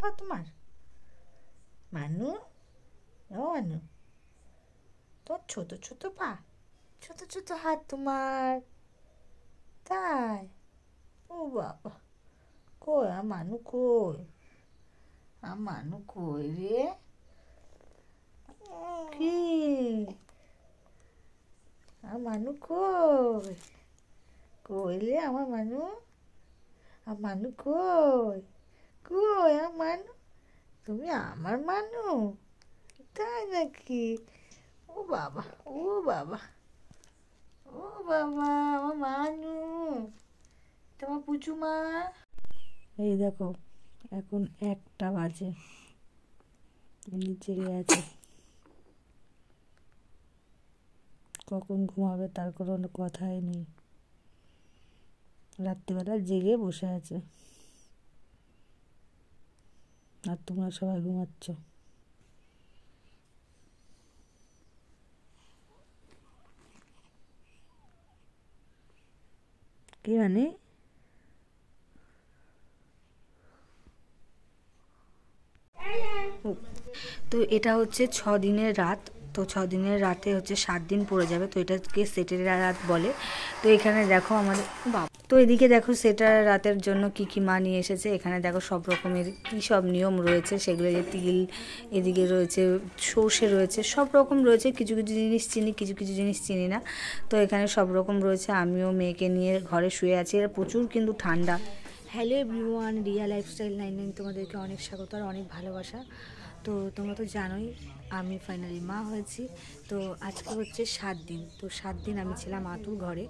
পা তোমার? মানু, ও মানু, তোর ছোট ছোট পা, ছোট ছোট হাত তোমার, তাই? ও বাবা, কই মানু, কই মানু, কই রে? কি মানু, কই কই রে আমার মানু? মানু কই? কই মানু? তুমি আমার মানু, তাই নাকি? ও বাবা, ও বাবা, ও বাবা, আমার মানু, তোমার পুচু মা। এই দেখো, এখন 1টা বাজে, জেগে আছে। কখন ঘুমাবে তার কোনো কথাই নেই, রাত্রিবেলা জেগে বসে আছে। আর তোমরা সবাই ঘুমাচ্ছ। কি মানে? তো এটা হচ্ছে 6 দিনের রাত। তো 6 দিনের রাতে হচ্ছে 7 দিন পড়ে যাবে, তো এটাকে সেটের রাত বলে। তো এখানে দেখো আমাদের তো এদিকে দেখো সেটার রাতের জন্য কি কি মা নিয়ে এসেছে। এখানে দেখো সব রকমের কী সব নিয়ম রয়েছে, সেগুলো যে তিল, এদিকে রয়েছে সর্ষে রয়েছে, সব রকম রয়েছে। কিছু কিছু জিনিস চিনি, কিছু কিছু জিনিস চিনি না। তো এখানে সব রকম রয়েছে। আমিও মেয়েকে নিয়ে ঘরে শুয়ে আছি, আর প্রচুর কিন্তু ঠান্ডা। হ্যালো এভরিওয়ান, রিয়া লাইফস্টাইল 99 তোমাদেরকে অনেক স্বাগত আর অনেক ভালোবাসা। তো তোমরা তো জানোই আমি ফাইনালি মা হয়েছি। তো আজকে হচ্ছে 7 দিন। তো 7 দিন আমি ছিলাম আতুর ঘরে।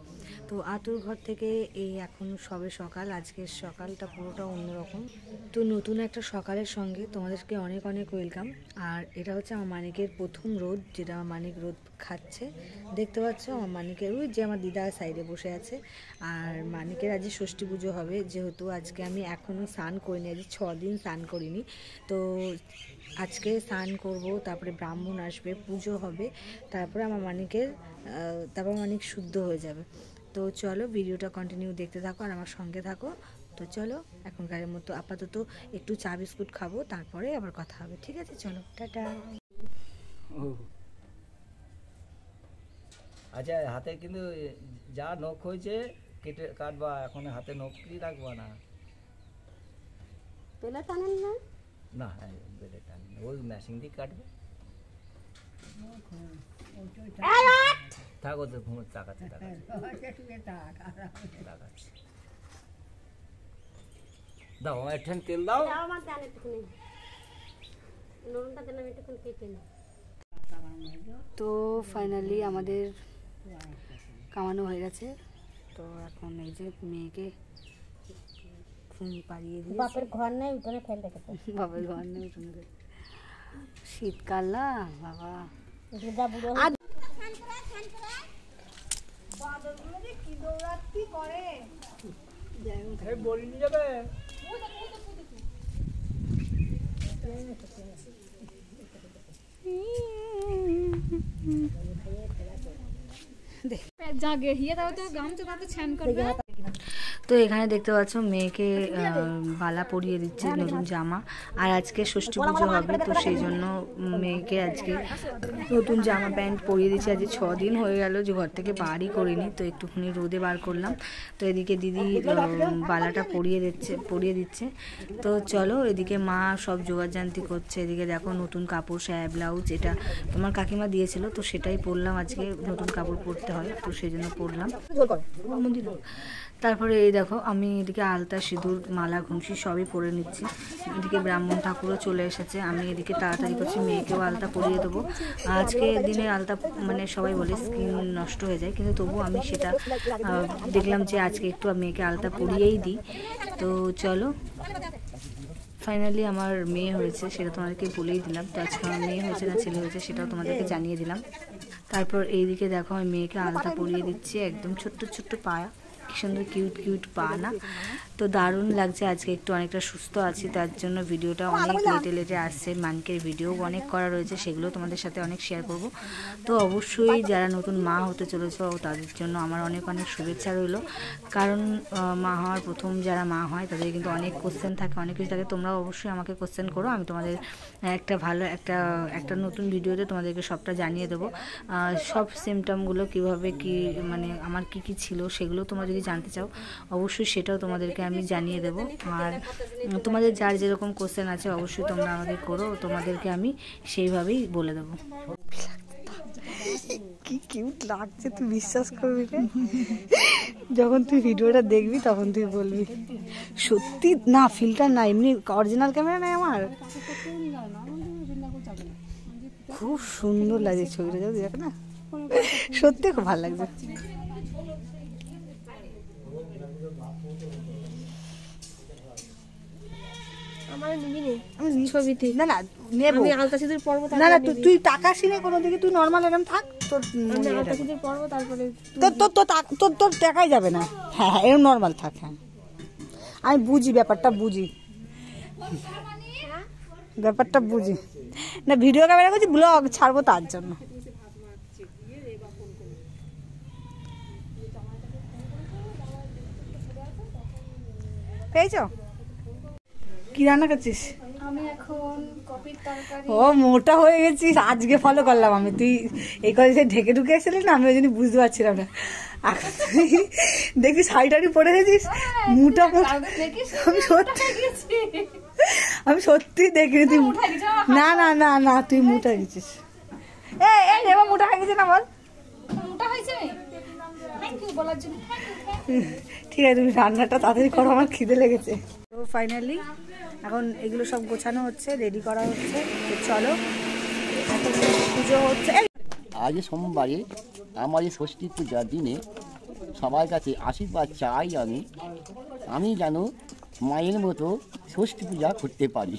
তো আতুর ঘর থেকে এই এখন সবে সকাল, আজকের সকালটা পুরোটা অন্যরকম। তো নতুন একটা সকালের সঙ্গে তোমাদেরকে অনেক অনেক ওয়েলকাম। আর এটা হচ্ছে আমার মানিকের প্রথম রোদ, যেটা আমার মানিক রোদ খাচ্ছে। দেখতে পাচ্ছ আমার মানিকের ওই যে আমার দিদা সাইডে বসে আছে। আর মানিকের আজ ষষ্ঠী পুজো হবে, যেহেতু আজকে আমি এখনও স্নান করিনি, আজ 6 দিন স্নান করিনি। তো আজকে স্নান করব, তারপরে ব্রাহ্মণ আসবে, পুজো হবে, তারপরে আমার মানিকের তারপর মানিক শুদ্ধ হয়ে যাবে। তো চলো ভিডিওটা কন্টিনিউ দেখতে থাকো আর আমার সঙ্গে থাকো। তো চলো এখনকারের মতো আপাতত একটু চা বিস্কুট খাবো, তারপরে আবার কথা হবে, ঠিক আছে? চলো টাটা। আচ্ছা, হাতে কিন্তু যা নখ হয়েছে কেটে কাটবা, এখন হাতে নখ কি রাখবা না। পেলে টানেন না? না, বেলে টান ওই মেশিন দিয়ে কাটবে। থাকো তো, ঘুমো, তাকাচ্ছে দাও, আমার একটু তেল দাও। আমার জানে একটুখানি নুনটা দিলাম, একটুখানি কেটে না। তো ফাইনালি আমাদের কামানো হয়ে গেছে। তো এখন এই যে মেয়েকে পাড়িয়ে দিয়ে, বাপের ঘর নেই উঠোনে ফেল রেখেছে। বাপের ঘর নেই উঠোনে, শীতকাল না বাবা। কি করে বলি নিয়ে যাবে। জাগে হিয়া দাও তো গামছা দাও তো ছান করবে। তো এখানে দেখতে পাচ্ছ মেয়েকে বালা পরিয়ে দিচ্ছে, নতুন জামা। আর আজকে ষষ্ঠী পুজো হবে, তো সেই জন্য মেয়েকে আজকে নতুন জামা প্যান্ট পরিয়ে দিচ্ছে। আজকে 6 দিন হয়ে গেল যে ঘর থেকে বারই করিনি, তো একটুখানি রোদে বার করলাম। তো এদিকে দিদি বালাটা পরিয়ে দিচ্ছে। তো চলো, এদিকে মা সব জোগাড়জান্তি করছে। এদিকে দেখো নতুন কাপড়, সায়া ব্লাউজ, এটা তোমার কাকিমা দিয়েছিল, তো সেটাই পরলাম। আজকে নতুন কাপড় পরতে হয়, তো সেই জন্য পরলাম। তারপরে এই দেখো আমি এদিকে আলতা, সিঁদুর, মালা, ঘুমসি সবই পরে নিচ্ছি। এদিকে ব্রাহ্মণ ঠাকুরও চলে এসেছে। আমি এদিকে তাড়াতাড়ি করছি, মেয়েকেও আলতা পরিয়ে দেবো। আজকে দিনে আলতা মানে সবাই বলে স্কিন নষ্ট হয়ে যায়, কিন্তু তবু আমি সেটা দেখলাম যে আজকে একটু মেয়েকে আলতা পরিয়েই দিই। তো চলো, ফাইনালি আমার মেয়ে হয়েছে, সেটা তোমাদেরকে বলেই দিলাম। তো আজকে আমার মেয়ে হয়েছে না ছেলে হয়েছে সেটাও তোমাদেরকে জানিয়ে দিলাম। তারপর এইদিকে দেখো আমি মেয়েকে আলতা পরিয়ে দিচ্ছি, একদম ছোট্ট ছোট্ট পায়া। কি সুন্দর কিউট কিউট পা না। তো দারুণ লাগছে আজকে, একটু অনেকটা সুস্থ আছি, তার জন্য ভিডিওটা অনেক লেটে লেটে আসছে। মানকের ভিডিও অনেক করা রয়েছে, সেগুলো তোমাদের সাথে অনেক শেয়ার করব। তো অবশ্যই যারা নতুন মা হতে চলেছে তাদের জন্য আমার অনেক অনেক শুভেচ্ছা রইল। কারণ মা হওয়ার প্রথম যারা মা হয় তাদের কিন্তু অনেক কোশ্চেন থাকে, অনেক কিছু থাকে। তোমরাও অবশ্যই আমাকে কোশ্চেন করো, আমি তোমাদের একটা ভালো একটা নতুন ভিডিওতে তোমাদেরকে সবটা জানিয়ে দেবো। সব সিমটমগুলো কীভাবে কি মানে আমার কি কি ছিল সেগুলো তোমরা যদি জানতে চাও অবশ্যই সেটাও তোমাদেরকে আমি জানিয়ে দেবো। আর তোমাদের যার যেরকম কোশ্চেন আছে অবশ্যই তোমরা আমাকে করো, তোমাদেরকে আমি সেইভাবেই বলে দেবো। কি কিউট লাগছে তুই বিশ্বাস করবি না, যখন তুই ভিডিওটা দেখবি তখন তুই বলবি সত্যি না ফিল্টার না, এমনি অরিজিনাল ক্যামেরা নাই আমার। খুব সুন্দর লাগছে ছবিটা, যদি দেখ না সত্যি খুব ভালো লাগছে। তুই টাকা সিনে কোনো দিকে তুই নর্মাল এরকম থাক, তোর টাকাই যাবে না। হ্যাঁ হ্যাঁ এরকম নর্মাল থাক। হ্যাঁ আমি বুঝি ব্যাপারটা, বুঝি না, ভিডিও ক্যামেরা করছি, ব্লগ ছাড়বো তার জন্য। পেয়েছো? কি রান্না করছিস? আমি এখন কপির তরকারি। ও মোটা হয়ে গেছিস, আজকে ফলো করলাম আমি। তুই এই করে যে ঢেকে ঢুকে এসেছিলিস না, আমি ওই জন্য বুঝতে পারছিলাম না। দেখি শাড়ি টাড়ি পরে গেছিস মোটা মোটা। আমি সত্যি দেখিনি তুই, না না না না তুই মোটা গেছিস। এবার মোটা হয়ে গেছে না বল? মোটা হয়েছে, থ্যাংক ইউ বলার জন্য। ঠিক আছে তুমি রান্নাটা তাড়াতাড়ি করো, আমার খিদে লেগেছে। তো ফাইনালি এখন এগুলো সব গোছানো হচ্ছে, রেডি করা হচ্ছে। চলো এখন পুজো হচ্ছে। আজ সোমবারে আমার এই ষষ্ঠী পূজার দিনে সবার কাছে আশীর্বাদ চাই আমি যেন মায়ের মতো ষষ্ঠী পূজা করতে পারি।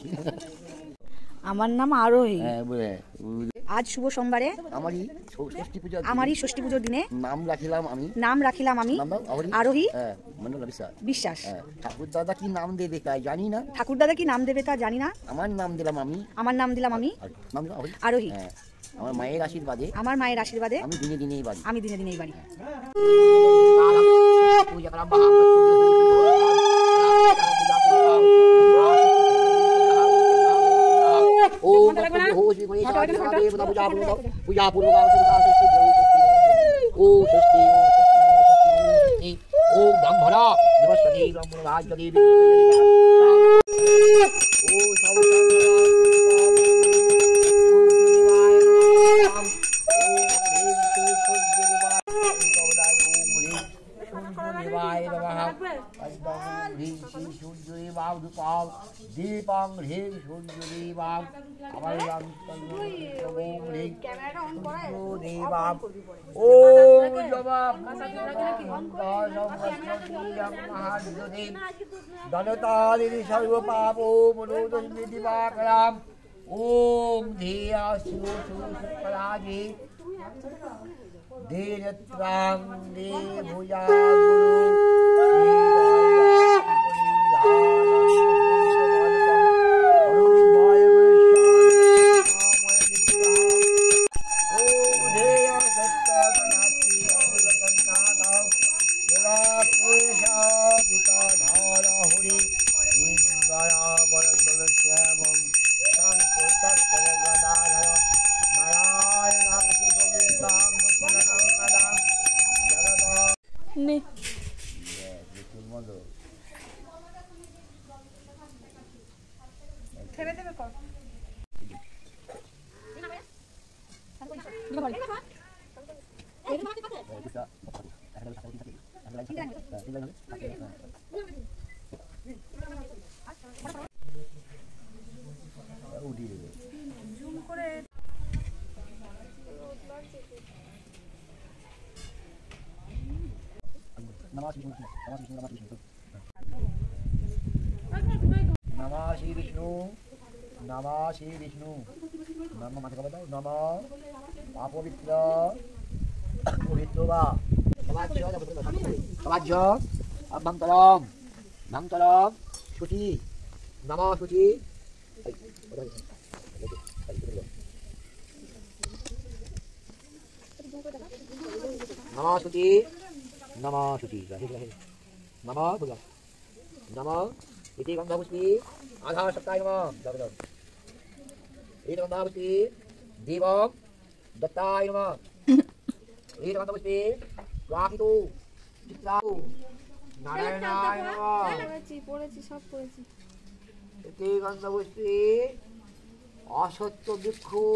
আমার নাম আরোহী। হ্যাঁ আজ শুভ সোমবারে আমারই ষষ্ঠী পুজোর দিনে নাম রাখিলাম আমি আরোহী বিশ্বাস। ঠাকুর দাদা কি নাম দেবে তাই জানি না, আমার নাম দিলাম আমি আরোহী। আমার মায়ের আশীর্বাদে আমি দিনে দিনেই বাড়ি। দীপং হ্রিং সূর্যদেবাম আমার সূর্যদেবাম ওম নমঃ মহাদেব ধনতারিণী সর্বপাপো মনোদন্দি দিবাকরাম ওম ধিয়া শুক্রাজি ধীরত্রাং দে ভুজা नमः श्री विष्णु नमः माथे का बताओ नमः अपवित्र पवित्र वा Mangtalam, Mangtalam, Suci, Nama Suci. Nama Suci, Nama Suci. Nama Bulan. Nama Iti Gangga Pusti, Adhar Saptai Nama. Iti Gangga Pusti, Divam, Dattai Nama. Iti Gangga Pusti, Wakitu, Citrau, Narayana Nama. পড়েছি সব পড়েছি Iti Gangga Pusti, Asatya Bhikkhu,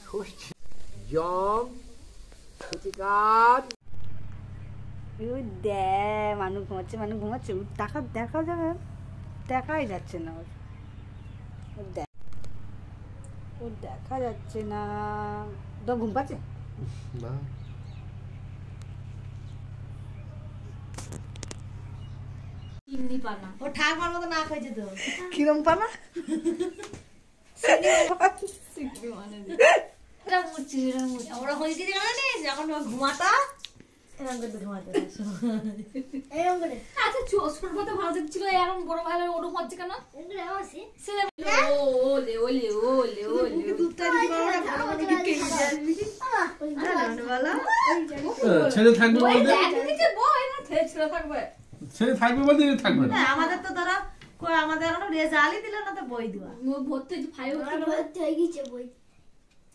Susti, Jam, Sutikat. ওই দে মানুষ ঘুমাচ্ছে দেখা দেখা যাবে দেখাই যাচ্ছে না ওর দেখা যাচ্ছে না তো ঘুম পাচ্ছে না চিমনি পানা ও ঠাকুমার মতো না খাইছে তো কিরম পানা এটা মুচি ওরা হয়েছে কারণে যখন ঘুমাতা এরকম করে ঘুমাতে এরকম করে আচ্ছা ছোট মতো ভালো ছিল এখন বড় ভাই ওরকম হচ্ছে কেন ওলে ওলে ওলে ওলে ছেড়ে থাকবে বলতে ছেড়ে থাকবে ছেড়ে থাকবে বলতে থাকবে না আমাদের তো ধরো আমাদের এখনো রেজাল্টই দিল না তো বই দেওয়া ভর্তি ভর্তি হয়ে গেছে বই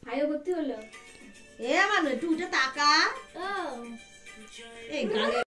ভাইও ভর্তি হলো এ আমার একটু উঠে তাকা এই গালে